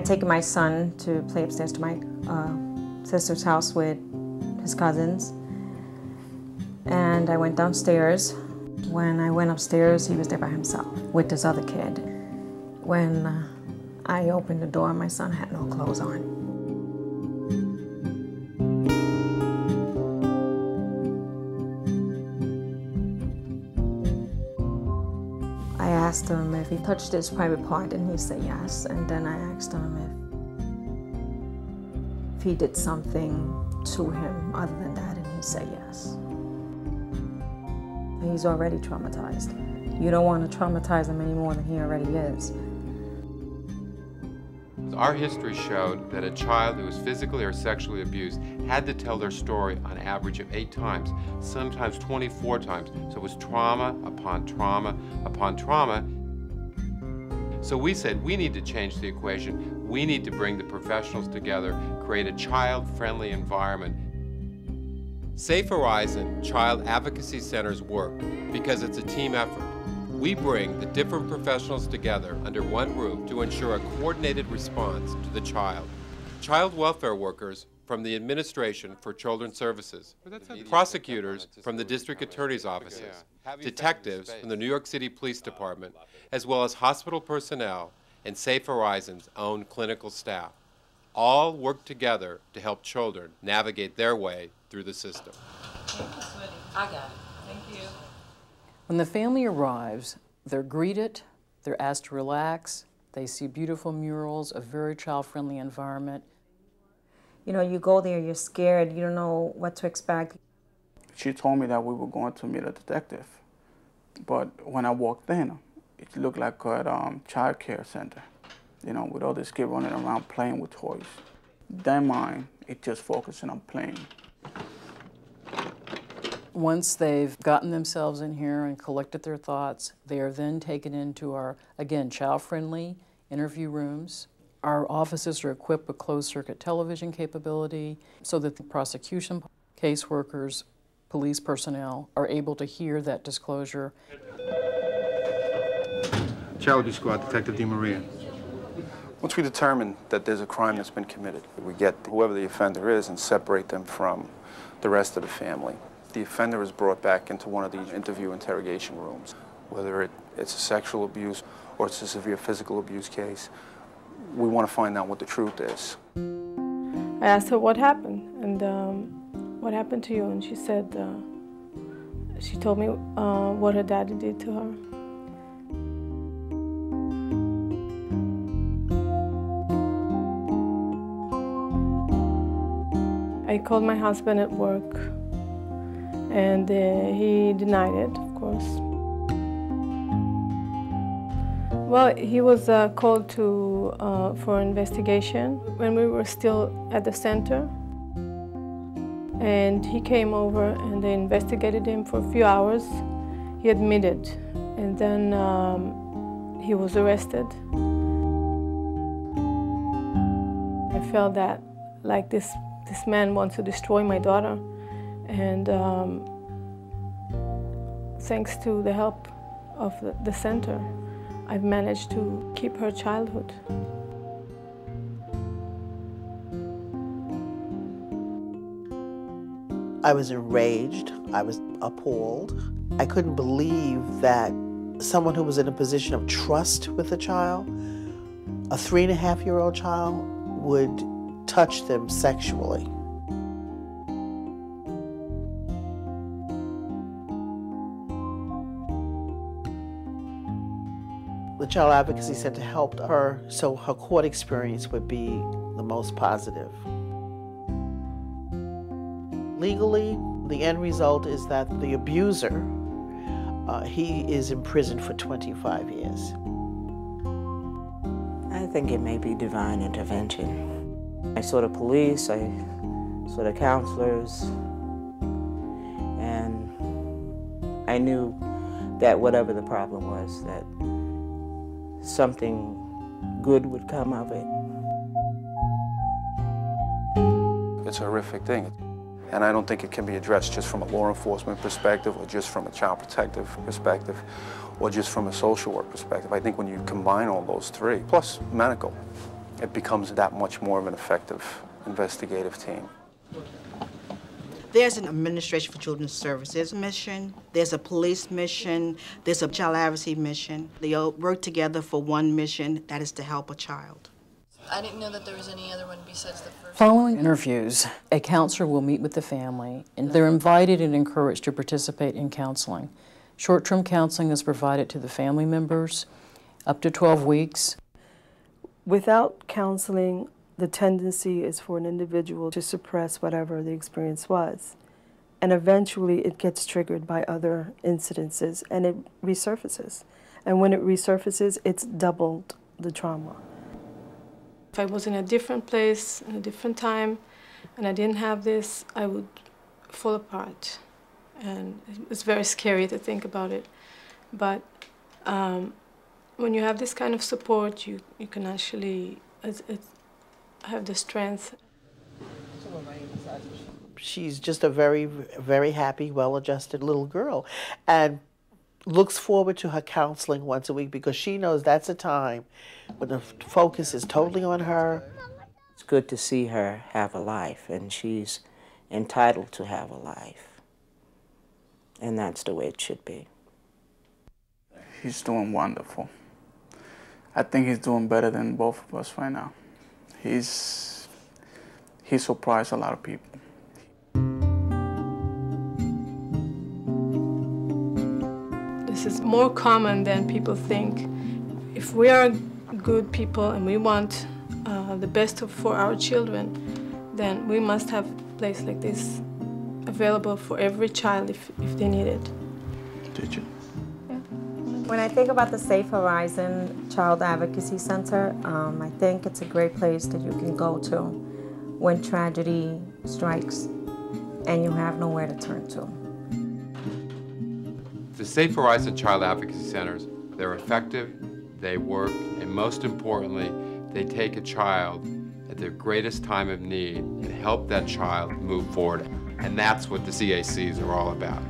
taken my son to play upstairs to my sister's house with his cousins. And I went downstairs. When I went upstairs, he was there by himself with this other kid. When I opened the door, my son had no clothes on. I asked him if he touched his private part, and he said yes. And then I asked him if he did something to him other than that, and he said yes. He's already traumatized. You don't want to traumatize him any more than he already is. Our history showed that a child who was physically or sexually abused had to tell their story on average of 8 times, sometimes 24 times. So it was trauma upon trauma upon trauma. So we said we need to change the equation. We need to bring the professionals together, create a child-friendly environment. Safe Horizon Child Advocacy Centers work because it's a team effort. We bring the different professionals together under one roof to ensure a coordinated response to the child. Child welfare workers from the Administration for Children's Services, prosecutors from the district attorney's offices, detectives from the New York City Police Department, as well as hospital personnel and Safe Horizon's own clinical staff. All work together to help children navigate their way through the system. Thank you, sweetie. I got it. Thank you. When the family arrives, they're greeted, they're asked to relax, they see beautiful murals, a very child-friendly environment. You know, you go there, you're scared, you don't know what to expect. She told me that we were going to meet a detective, but when I walked in, it looked like a child care center, you know, with all these kids running around playing with toys. Their mind, it's just focusing on playing. Once they've gotten themselves in here and collected their thoughts, they are then taken into our, again, child-friendly interview rooms. Our offices are equipped with closed-circuit television capability so that the prosecution, caseworkers, police personnel are able to hear that disclosure. Child Abuse Squad, Detective DeMaria. Once we determine that there's a crime that's been committed, we get whoever the offender is and separate them from the rest of the family. The offender is brought back into one of these interrogation rooms. Whether it's a sexual abuse or it's a severe physical abuse case, we want to find out what the truth is. I asked her what happened, and what happened to you, and she said, she told me what her daddy did to her. I called my husband at work, and he denied it, of course. Well, he was called to for investigation when we were still at the center, and he came over and they investigated him for a few hours. He admitted, and then he was arrested. I felt that, like, this man wants to destroy my daughter, and thanks to the help of the center, I've managed to keep her childhood. I was enraged, I was appalled. I couldn't believe that someone who was in a position of trust with a child, a 3.5-year-old child, would touch them sexually. The Child Advocacy Center helped her so her court experience would be the most positive. Legally, the end result is that the abuser, he is in prison for 25 years. I think it may be divine intervention. I saw the police, I saw the counselors, and I knew that whatever the problem was, that something good would come of it. It's a horrific thing, and I don't think it can be addressed just from a law enforcement perspective or just from a child protective perspective or just from a social work perspective. I think when you combine all those three, plus medical, it becomes that much more of an effective investigative team. There's an Administration for Children's Services mission, there's a police mission, there's a child advocacy mission. They all work together for one mission, that is to help a child. I didn't know that there was any other one besides the first. Following interviews, a counselor will meet with the family, and they're invited and encouraged to participate in counseling. Short-term counseling is provided to the family members up to 12 weeks. Without counseling, the tendency is for an individual to suppress whatever the experience was. And eventually it gets triggered by other incidences and it resurfaces. And when it resurfaces, it's doubled the trauma. If I was in a different place, in a different time, and I didn't have this, I would fall apart. And it's very scary to think about it. But when you have this kind of support, you can actually have the strength. She's just a very, very happy, well-adjusted little girl, and looks forward to her counseling once a week because she knows that's a time when the focus is totally on her. It's good to see her have a life, and she's entitled to have a life. And that's the way it should be. He's doing wonderful. I think he's doing better than both of us right now. He surprised a lot of people. This is more common than people think. If we are good people and we want the best for our children, then we must have a place like this available for every child if they need it. Did you? When I think about the Safe Horizon Child Advocacy Center, I think it's a great place that you can go to when tragedy strikes and you have nowhere to turn to. The Safe Horizon Child Advocacy Centers, they're effective, they work, and most importantly, they take a child at their greatest time of need and help that child move forward. And that's what the CACs are all about.